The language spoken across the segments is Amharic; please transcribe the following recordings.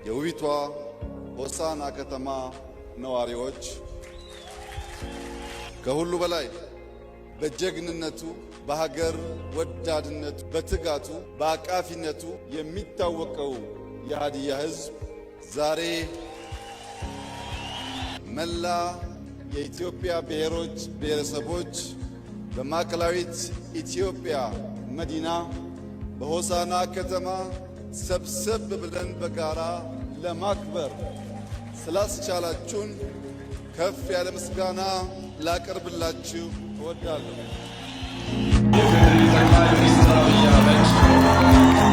የውቢቷ ሆሳዕና ከተማ ነዋሪዎች ከሁሉ በላይ በጀግንነቱ፣ በሀገር ወዳድነቱ፣ በትጋቱ፣ በአቃፊነቱ የሚታወቀው የሀዲያ ሕዝብ ዛሬ መላ የኢትዮጵያ ብሔሮች፣ ብሔረሰቦች በማዕከላዊት ኢትዮጵያ መዲና በሆሳዕና ከተማ ሰብሰብ ብለን በጋራ ለማክበር ስላስቻላችሁን ከፍ ያለ ምስጋና ላቀርብላችሁ እወዳለሁ። የፌዴራል ጠቅላይ ሚኒስትር አብይ አህመድ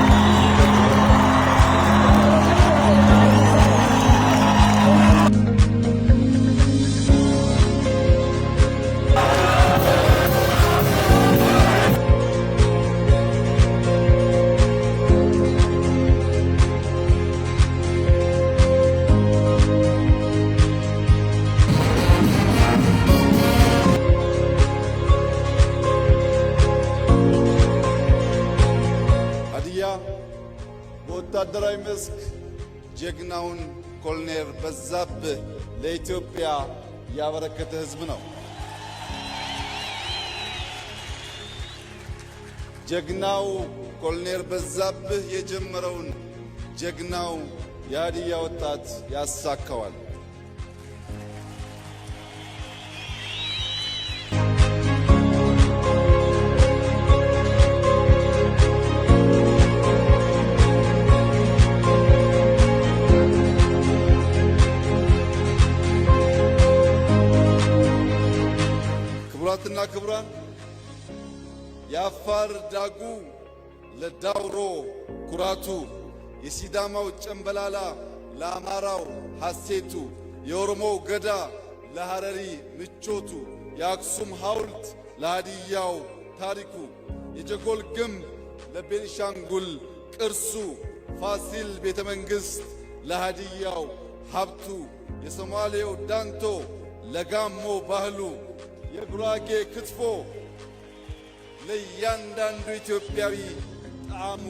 በወታደራዊ መስክ ጀግናውን ኮሎኔል በዛብህ ለኢትዮጵያ ያበረከተ ሕዝብ ነው። ጀግናው ኮሎኔል በዛብህ የጀመረውን ጀግናው የሀዲያ ወጣት ያሳካዋል። ክቡራትና ክቡራን፣ የአፋር ዳጉ ለዳውሮ ኩራቱ፣ የሲዳማው ጨምበላላ ለአማራው ሐሴቱ፣ የኦሮሞው ገዳ ለሐረሪ ምቾቱ፣ የአክሱም ሐውልት ለሃዲያው ታሪኩ፣ የጀጎል ግንብ ለቤንሻንጉል ቅርሱ፣ ፋሲል ቤተ መንግሥት ለሃዲያው ሀብቱ፣ የሶማሌው ዳንቶ ለጋሞ ባህሉ፣ የጉራጌ ክትፎ ለእያንዳንዱ ኢትዮጵያዊ ጣዕሙ፣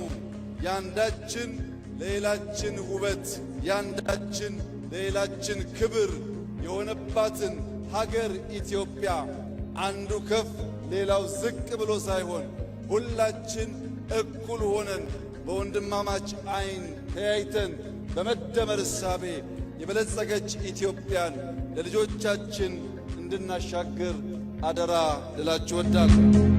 ያንዳችን ለሌላችን ውበት፣ ያንዳችን ለሌላችን ክብር የሆነባትን ሀገር ኢትዮጵያ አንዱ ከፍ ሌላው ዝቅ ብሎ ሳይሆን ሁላችን እኩል ሆነን በወንድማማች ዓይን ተያይተን በመደመር እሳቤ የበለጸገች ኢትዮጵያን ለልጆቻችን እንድናሻግር አደራ ልላችሁ እወዳለሁ።